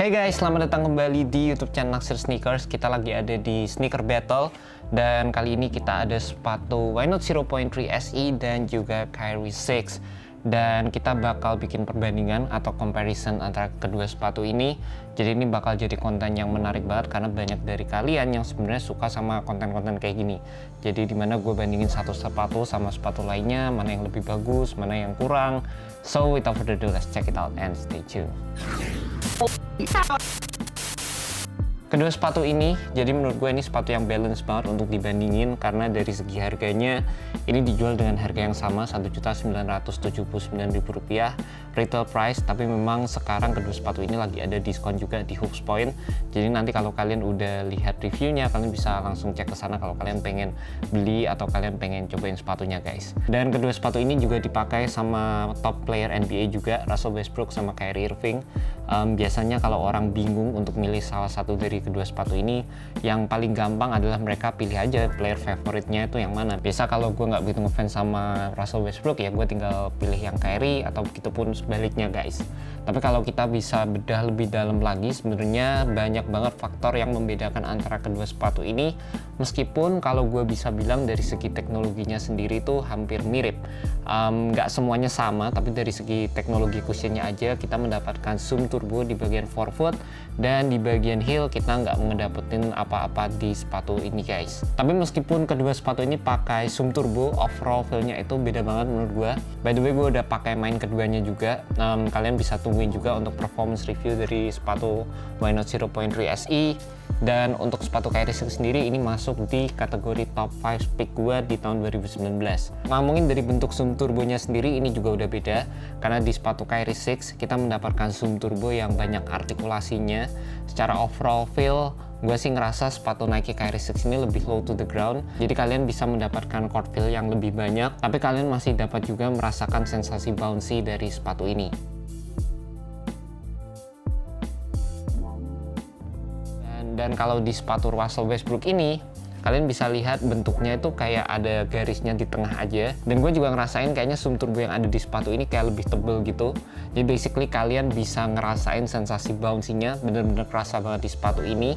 Hey guys, selamat datang kembali di YouTube channel Naksir Sneakers. Kita lagi ada di Sneaker Battle dan kali ini kita ada sepatu Why Not 0.3 SE dan juga Kyrie 6. Dan kita bakal bikin perbandingan atau comparison antara kedua sepatu ini. Jadi ini bakal jadi konten yang menarik banget karena banyak dari kalian yang sebenarnya suka sama konten-konten kayak gini. Jadi dimana gue bandingin satu sepatu sama sepatu lainnya, mana yang lebih bagus, mana yang kurang. So without further ado, let's check it out and stay tuned. Kedua sepatu ini, jadi menurut gue ini sepatu yang balance banget untuk dibandingin karena dari segi harganya ini dijual dengan harga yang sama Rp1.979.000 retail price, tapi memang sekarang kedua sepatu ini lagi ada diskon juga di Hoops Point. Jadi nanti kalau kalian udah lihat reviewnya, kalian bisa langsung cek ke sana kalau kalian pengen beli atau kalian pengen cobain sepatunya guys. Dan kedua sepatu ini juga dipakai sama top player NBA juga, Russell Westbrook sama Kyrie Irving. Biasanya kalau orang bingung untuk milih salah satu dari kedua sepatu ini, yang paling gampang adalah mereka pilih aja player favoritnya itu yang mana. Biasa kalau gue nggak begitu ngefans sama Russell Westbrook ya gue tinggal pilih yang Kyrie atau begitupun sebaliknya guys. Tapi kalau kita bisa bedah lebih dalam lagi, sebenarnya banyak banget faktor yang membedakan antara kedua sepatu ini. Meskipun kalau gue bisa bilang dari segi teknologinya sendiri itu hampir mirip. Nggak semuanya sama, tapi dari segi teknologi cushionnya aja kita mendapatkan zoom turbo di bagian forefoot dan di bagian heel kita nggak ngedapetin apa-apa di sepatu ini guys. Tapi meskipun kedua sepatu ini pakai zoom turbo, overall feel-nya itu beda banget menurut gue. By the way, gue udah pakai main keduanya juga. Kalian bisa tungguin juga untuk performance review dari sepatu Why Not 0.3 SE. Dan untuk sepatu Kyrie 6 sendiri ini masuk di kategori top 5 pick gue di tahun 2019. Ngomongin dari bentuk zoom turbonya sendiri ini juga udah beda, karena di sepatu Kyrie 6 kita mendapatkan zoom turbo yang banyak artikulasinya. Secara overall feel, gue sih ngerasa sepatu Nike Kyrie 6 ini lebih low to the ground, jadi kalian bisa mendapatkan court feel yang lebih banyak, tapi kalian masih dapat juga merasakan sensasi bouncy dari sepatu ini. Dan kalau di sepatu Russell Westbrook ini, kalian bisa lihat bentuknya itu kayak ada garisnya di tengah aja. Dan gue juga ngerasain kayaknya zoom turbo yang ada di sepatu ini kayak lebih tebel gitu. Jadi basically kalian bisa ngerasain sensasi bouncy-nya bener-bener kerasa banget di sepatu ini.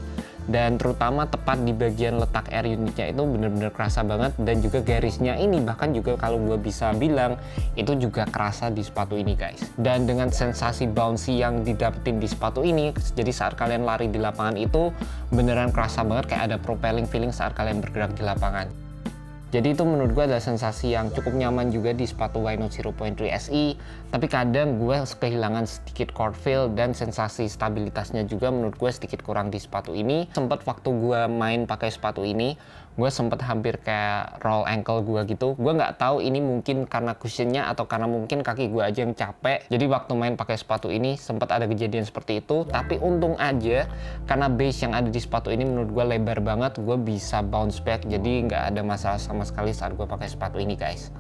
Dan terutama tepat di bagian letak air unitnya itu bener-bener kerasa banget. Dan juga garisnya ini bahkan juga kalau gue bisa bilang itu juga kerasa di sepatu ini guys. Dan dengan sensasi bouncy yang didapetin di sepatu ini, jadi saat kalian lari di lapangan itu beneran kerasa banget kayak ada propelling feeling saat kalian bergerak di lapangan. Jadi itu menurut gue adalah sensasi yang cukup nyaman juga di sepatu Why Not 0.3 SE. Tapi kadang gue kehilangan sedikit court feel dan sensasi stabilitasnya juga menurut gue sedikit kurang di sepatu ini. Sempet waktu gue main pakai sepatu ini, gue sempet hampir kayak roll ankle gue gitu. Gue nggak tahu ini mungkin karena cushionnya atau karena mungkin kaki gue aja yang capek. Jadi waktu main pakai sepatu ini sempet ada kejadian seperti itu. Tapi untung aja karena base yang ada di sepatu ini menurut gue lebar banget, gue bisa bounce back. Jadi nggak ada masalah sama sekali saat gue pakai sepatu ini guys.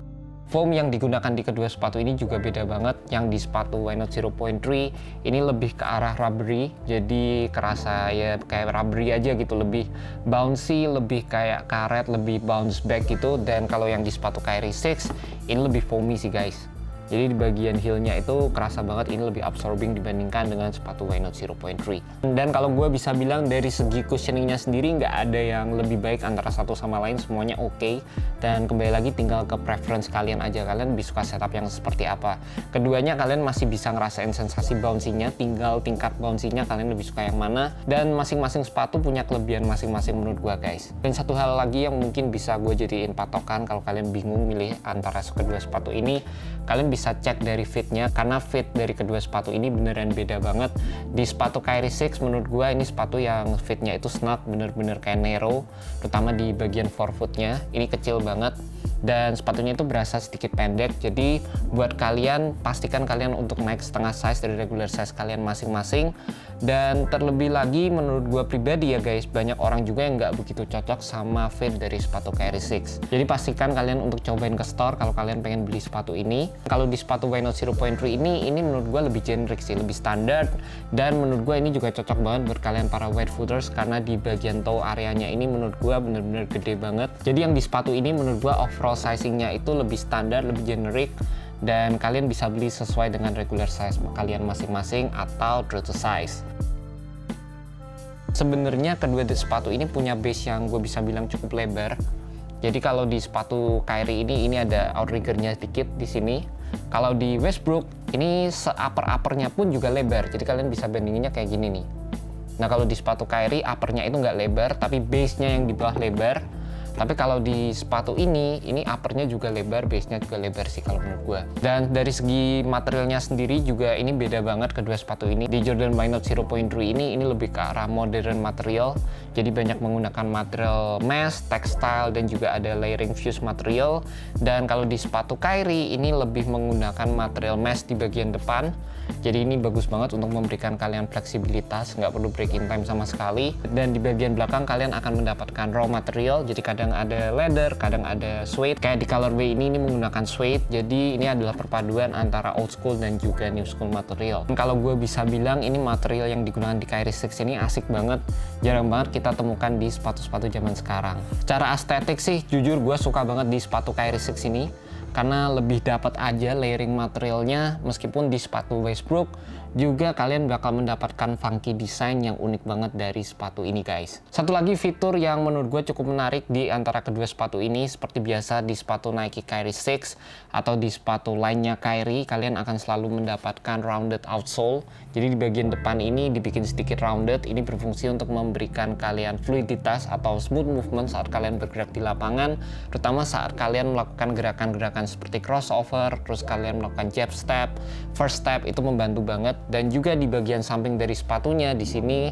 Foam yang digunakan di kedua sepatu ini juga beda banget. Yang di sepatu Why Not 0.3 ini lebih ke arah rubbery, jadi kerasa ya kayak rubbery aja gitu, lebih bouncy, lebih kayak karet, lebih bounce back gitu. Dan kalau yang di sepatu Kyrie 6 ini lebih foamy sih guys. Jadi di bagian heel-nya itu kerasa banget ini lebih absorbing dibandingkan dengan sepatu Why Not 0.3. Dan kalau gue bisa bilang dari segi cushioning-nya sendiri nggak ada yang lebih baik antara satu sama lain, semuanya oke. Dan kembali lagi tinggal ke preference kalian aja, kalian lebih suka setup yang seperti apa. Keduanya kalian masih bisa ngerasain sensasi bouncy-nya, tinggal tingkat bouncy-nya kalian lebih suka yang mana. Dan masing-masing sepatu punya kelebihan masing-masing menurut gue guys. Dan satu hal lagi yang mungkin bisa gue jadiin patokan kalau kalian bingung milih antara kedua sepatu ini, kalian bisa cek dari fitnya, karena fit dari kedua sepatu ini beneran beda banget. Di sepatu Kyrie 6 menurut gue ini sepatu yang fitnya itu snug, bener-bener kayak narrow, terutama di bagian forefootnya ini kecil banget. Dan sepatunya itu berasa sedikit pendek, jadi buat kalian pastikan kalian untuk naik setengah size dari regular size kalian masing-masing. Dan terlebih lagi menurut gue pribadi ya guys, banyak orang juga yang nggak begitu cocok sama fit dari sepatu Kyrie 6. Jadi pastikan kalian untuk cobain ke store kalau kalian pengen beli sepatu ini. Kalau di sepatu Why Not 0.3 ini menurut gue lebih generic sih, lebih standar. Dan menurut gue ini juga cocok banget buat kalian para wide footers, karena di bagian toe areanya ini menurut gue bener-bener gede banget. Jadi yang di sepatu ini menurut gue overall sizingnya itu lebih standar, lebih generic. Dan kalian bisa beli sesuai dengan regular size kalian masing-masing atau true to size. Sebenarnya kedua sepatu ini punya base yang gue bisa bilang cukup lebar. Jadi kalau di sepatu Kyrie ini ada outriggernya sedikit di sini. Kalau di Westbrook ini uppernya pun juga lebar. Jadi kalian bisa bandinginnya kayak gini nih. Nah kalau di sepatu Kyrie uppernya itu nggak lebar, tapi base-nya yang di bawah lebar. Tapi kalau di sepatu ini uppernya juga lebar, base-nya juga lebar sih kalau menurut gua. Dan dari segi materialnya sendiri juga ini beda banget kedua sepatu ini. Di Jordan Why Not 0.3 ini lebih ke arah modern material. Jadi banyak menggunakan material mesh, textile, dan juga ada layering fuse material. Dan kalau di sepatu Kyrie ini lebih menggunakan material mesh di bagian depan. Jadi ini bagus banget untuk memberikan kalian fleksibilitas, nggak perlu break in time sama sekali. Dan di bagian belakang kalian akan mendapatkan raw material. Jadi kadang ada leather, kadang ada suede. Kayak di colorway ini menggunakan suede. Jadi ini adalah perpaduan antara old school dan juga new school material. Dan kalau gue bisa bilang ini material yang digunakan di Kyrie 6 ini asik banget. Jarang banget kita temukan di sepatu-sepatu zaman sekarang. Secara estetik sih jujur gue suka banget di sepatu Kyrie 6 ini. Karena lebih dapat aja layering materialnya, meskipun di sepatu Westbrook juga kalian bakal mendapatkan funky design yang unik banget dari sepatu ini guys. Satu lagi fitur yang menurut gue cukup menarik di antara kedua sepatu ini, seperti biasa di sepatu Nike Kyrie 6 atau di sepatu lainnya Kyrie, kalian akan selalu mendapatkan rounded outsole. Jadi di bagian depan ini dibikin sedikit rounded, ini berfungsi untuk memberikan kalian fluiditas atau smooth movement saat kalian bergerak di lapangan, terutama saat kalian melakukan gerakan-gerakan seperti crossover, terus kalian melakukan jab step, first step, itu membantu banget. Dan juga di bagian samping dari sepatunya di sini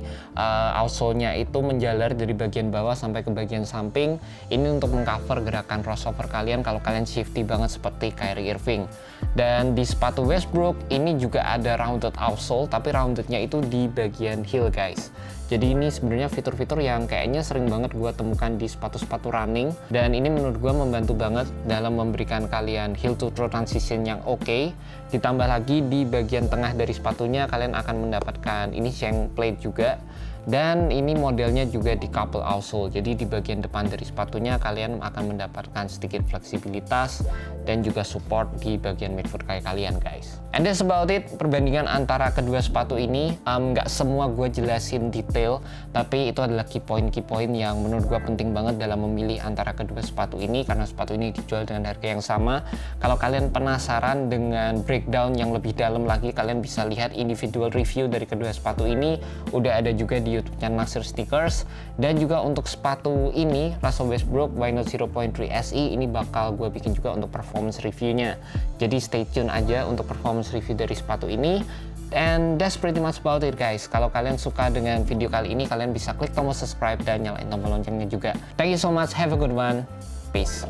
outsole-nya itu menjalar dari bagian bawah sampai ke bagian samping. Ini untuk mengcover gerakan crossover kalian kalau kalian shifty banget seperti Kyrie Irving. Dan di sepatu Westbrook ini juga ada rounded outsole, tapi roundednya itu di bagian heel guys. Jadi ini sebenarnya fitur-fitur yang kayaknya sering banget gue temukan di sepatu-sepatu running, dan ini menurut gue membantu banget dalam memberikan kalian heel to toe transition yang oke. Ditambah lagi di bagian tengah dari sepatunya kalian akan mendapatkan ini shank plate juga. Dan ini modelnya juga di couple outsole, jadi di bagian depan dari sepatunya kalian akan mendapatkan sedikit fleksibilitas dan juga support di bagian midfoot kayak kalian guys. And that's about it, perbandingan antara kedua sepatu ini. Nggak semua gue jelasin detail, tapi itu adalah key point yang menurut gue penting banget dalam memilih antara kedua sepatu ini, karena sepatu ini dijual dengan harga yang sama. Kalau kalian penasaran dengan breakdown yang lebih dalam lagi, kalian bisa lihat individual review dari kedua sepatu ini, udah ada juga di YouTube-nya Nasir Sneakers. Dan juga untuk sepatu ini, Russell Westbrook Why Not 0.3 SE, ini bakal gue bikin juga untuk performance reviewnya. Jadi stay tune aja untuk performance review dari sepatu ini. And that's pretty much about it guys. Kalau kalian suka dengan video kali ini, kalian bisa klik tombol subscribe dan nyalain tombol loncengnya juga. Thank you so much, have a good one, peace.